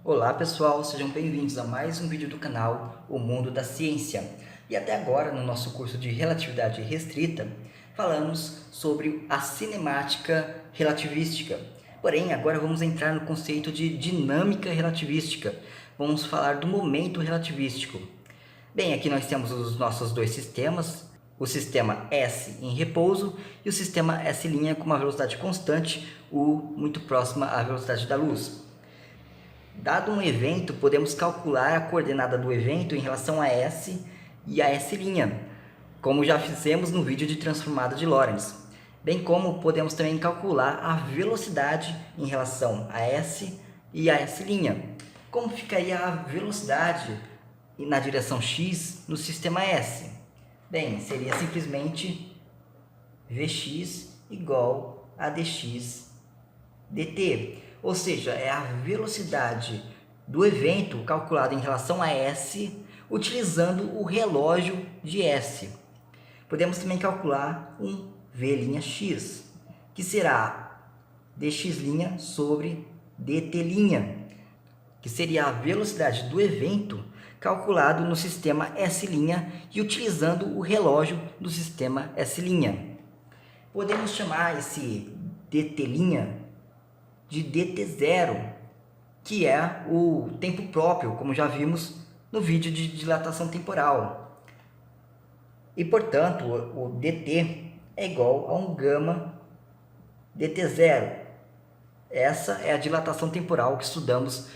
Olá pessoal, sejam bem-vindos a mais um vídeo do canal O Mundo da Ciência. E até agora, no nosso curso de Relatividade Restrita, falamos sobre a cinemática relativística. Porém, agora vamos entrar no conceito de dinâmica relativística. Vamos falar do momento relativístico. Bem, aqui nós temos os nossos dois sistemas, o sistema S em repouso e o sistema S' com uma velocidade constante, U muito próxima à velocidade da luz. Dado um evento, podemos calcular a coordenada do evento em relação a S e a S', como já fizemos no vídeo de transformada de Lorentz. Bem como podemos também calcular a velocidade em relação a S e a S'. Como ficaria a velocidade na direção x no sistema S? Bem, seria simplesmente Vx igual a dx dt. Ou seja, é a velocidade do evento calculada em relação a S, utilizando o relógio de S. Podemos também calcular um V'x, que será dx' sobre dt', que seria a velocidade do evento calculado no sistema S' e utilizando o relógio do sistema S'. Podemos chamar esse dt' de dt0, que é o tempo próprio, como já vimos no vídeo de dilatação temporal. E, portanto, o dt é igual a um gama dt0. Essa é a dilatação temporal que estudamos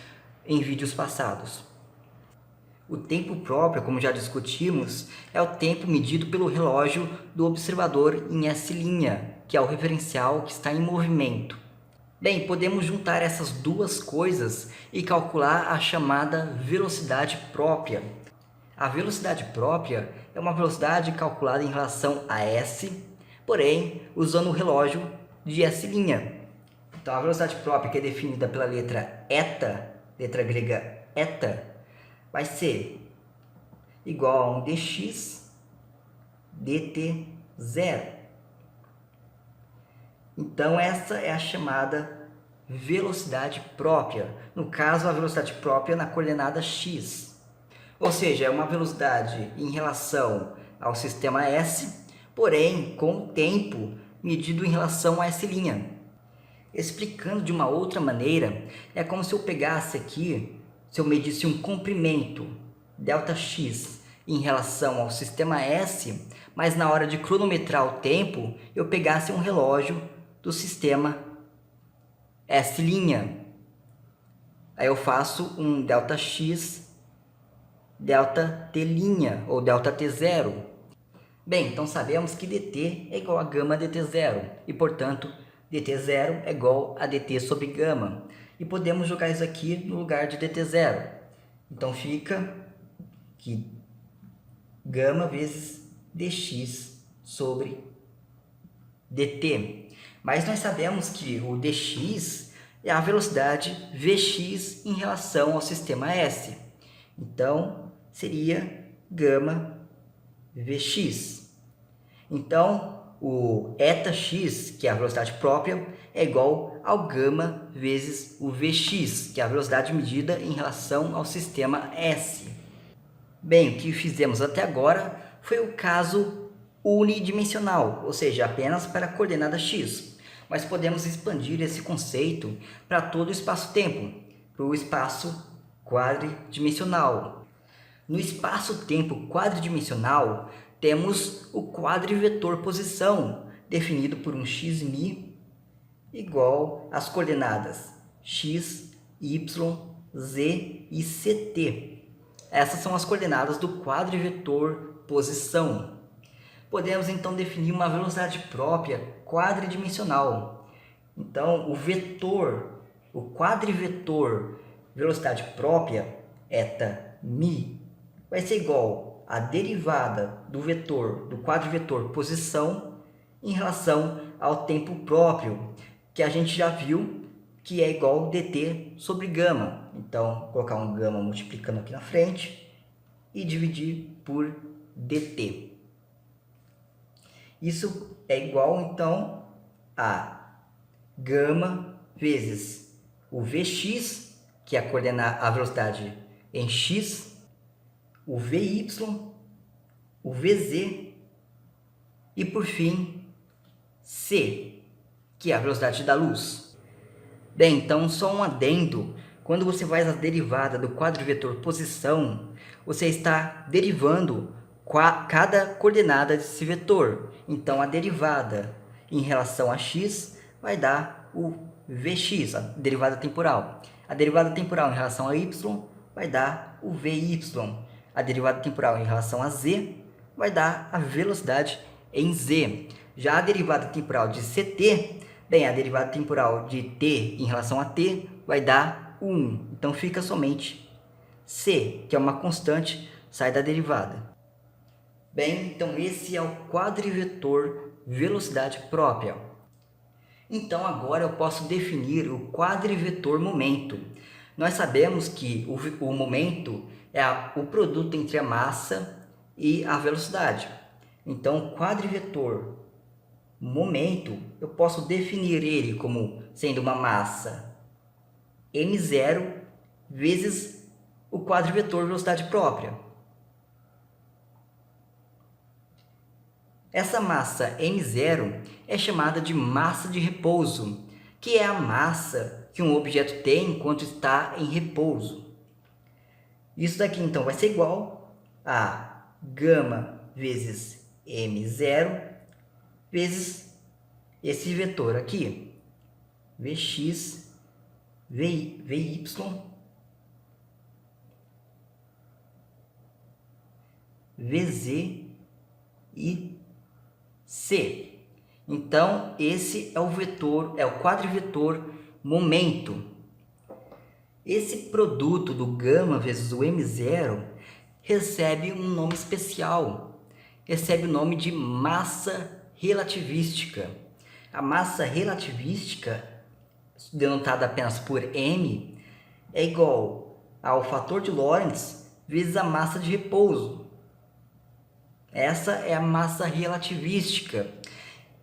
em vídeos passados. O tempo próprio, como já discutimos, é o tempo medido pelo relógio do observador em S', que é o referencial que está em movimento. Bem, podemos juntar essas duas coisas e calcular a chamada velocidade própria. A velocidade própria é uma velocidade calculada em relação a S, porém usando o relógio de S'. Então a velocidade própria, que é definida pela letra eta, letra grega eta, vai ser igual a um dx dt0. Então essa é a chamada velocidade própria, no caso a velocidade própria na coordenada x. Ou seja, é uma velocidade em relação ao sistema S, porém com o tempo medido em relação a S'. Explicando de uma outra maneira, é como se eu pegasse aqui, se eu medisse um comprimento ΔX em relação ao sistema S, mas na hora de cronometrar o tempo, eu pegasse um relógio do sistema S'. Aí eu faço um ΔX, ΔT' ou ΔT0. Bem, então sabemos que dt é igual a gama dt0 e, portanto, dt0 é igual a dt sobre gama. E podemos jogar isso aqui no lugar de dt0. Então fica que gama vezes dx sobre dt. Mas nós sabemos que o dx é a velocidade Vx em relação ao sistema S. Então, seria gama Vx. Então, o etax, que é a velocidade própria, é igual ao gama vezes o Vx, que é a velocidade medida em relação ao sistema S. Bem, o que fizemos até agora foi o caso unidimensional, ou seja, apenas para a coordenada x. Mas podemos expandir esse conceito para todo o espaço-tempo, para o espaço quadridimensional. No espaço-tempo quadridimensional, temos o quadrivetor posição, definido por um x'mi igual às coordenadas x, y, z e ct. Essas são as coordenadas do quadrivetor posição. Podemos então definir uma velocidade própria quadridimensional. Então, o quadrivetor velocidade própria, eta_mi, vai ser igual à derivada do vetor do quadrivetor posição em relação ao tempo próprio, que a gente já viu que é igual a dt sobre gama. Então, vou colocar um gama multiplicando aqui na frente e dividir por dt. Isso é igual, então, a gama vezes o Vx que é coordenar a velocidade em x, o vy, o vz e, por fim, c, que é a velocidade da luz. Bem, então, só um adendo. Quando você faz a derivada do quadrivetor posição, você está derivando cada coordenada desse vetor. Então, a derivada em relação a x vai dar o vx, a derivada temporal. A derivada temporal em relação a y vai dar o vy. A derivada temporal em relação a z vai dar a velocidade em z. Já a derivada temporal de ct, bem, a derivada temporal de t em relação a t vai dar 1. Então, fica somente c, que é uma constante, sai da derivada. Bem, então esse é o quadrivetor velocidade própria. Então, agora eu posso definir o quadrivetor momento. Nós sabemos que o momento é o produto entre a massa e a velocidade. Então, o quadrivetor momento, eu posso definir ele como sendo uma massa m0 vezes o quadrivetor velocidade própria. Essa massa m0 é chamada de massa de repouso, que é a massa que um objeto tem enquanto está em repouso. Isso daqui, então, vai ser igual a gama vezes m0 vezes esse vetor aqui, vx, vy, vz e c. Então, esse é o vetor, é o quadrivetor momento. Esse produto do gama vezes o m0 recebe um nome especial. Recebe o nome de massa relativística. A massa relativística, denotada apenas por m, é igual ao fator de Lorentz vezes a massa de repouso. Essa é a massa relativística.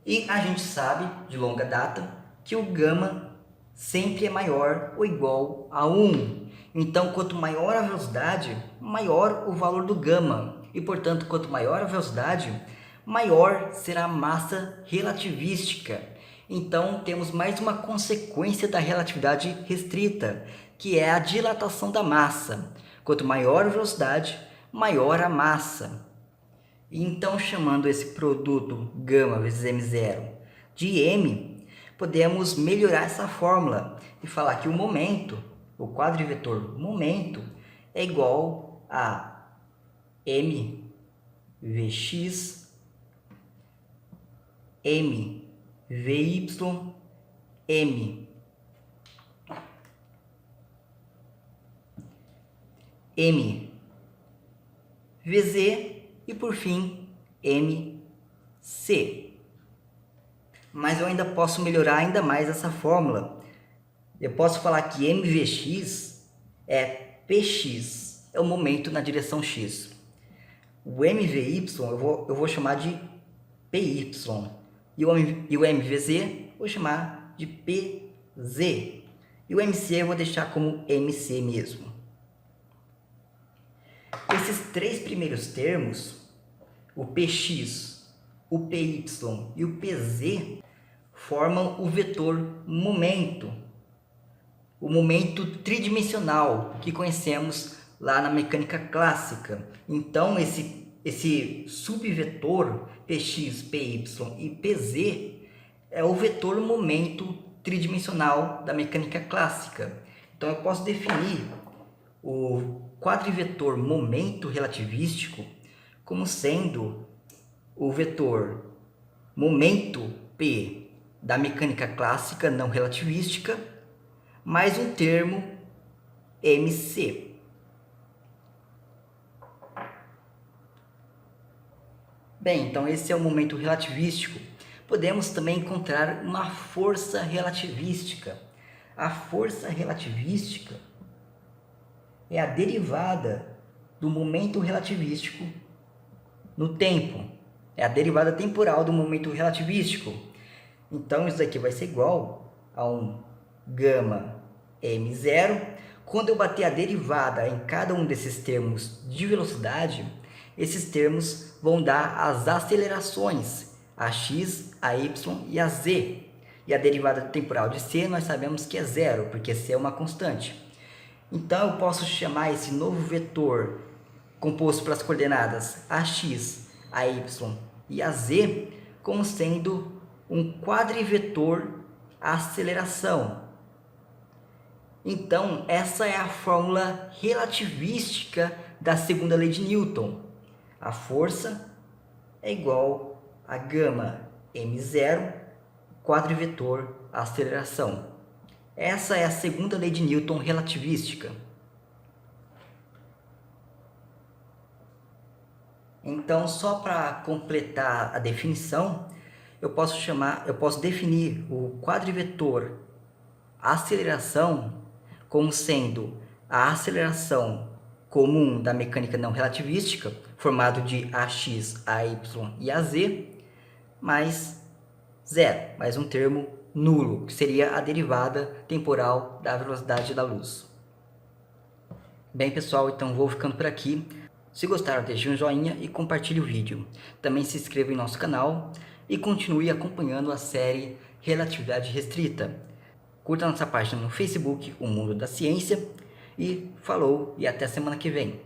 E a gente sabe, de longa data, que o gama sempre é maior ou igual a 1. Então, quanto maior a velocidade, maior o valor do gama. E, portanto, quanto maior a velocidade, maior será a massa relativística. Então, temos mais uma consequência da relatividade restrita, que é a dilatação da massa. Quanto maior a velocidade, maior a massa. Então, chamando esse produto gama vezes m0 de m, podemos melhorar essa fórmula e falar que o momento, o quadrivetor momento, é igual a mvx, mvy, mvz e, por fim, mc. Mas eu ainda posso melhorar ainda mais essa fórmula. Eu posso falar que mvx é px, é o momento na direção x. O mvy eu vou chamar de py. E o mvz vou chamar de pz. E o mc eu vou deixar como mc mesmo. Esses três primeiros termos, o px, o py e o pz, formam o vetor momento, o momento tridimensional que conhecemos lá na mecânica clássica. Então, esse subvetor px, py e pz é o vetor momento tridimensional da mecânica clássica. Então, eu posso definir o quadrivetor momento relativístico como sendo o vetor momento P da mecânica clássica não relativística, mais um termo mc. Bem, então esse é o momento relativístico. Podemos também encontrar uma força relativística. A força relativística é a derivada do momento relativístico no tempo. É a derivada temporal do momento relativístico. Então, isso daqui vai ser igual a um gama m0 Quando eu bater a derivada em cada um desses termos de velocidade, esses termos vão dar as acelerações, a x, a y e a z. E a derivada temporal de c nós sabemos que é zero, porque c é uma constante. Então eu posso chamar esse novo vetor composto pelas coordenadas ax, ay e az como sendo um quadrivetor aceleração. Então, essa é a fórmula relativística da segunda lei de Newton. A força é igual a gama m0 quadrivetor aceleração. Essa é a segunda lei de Newton relativística. Então, só para completar a definição, eu posso definir o quadrivetor aceleração como sendo a aceleração comum da mecânica não relativística, formado de ax, ay e az, mais zero, mais um termo nulo, que seria a derivada temporal da velocidade da luz. Bem, pessoal, então vou ficando por aqui. Se gostaram, deixe um joinha e compartilhe o vídeo. Também se inscreva em nosso canal e continue acompanhando a série Relatividade Restrita. Curta nossa página no Facebook, O Mundo da Ciência. E falou e até semana que vem.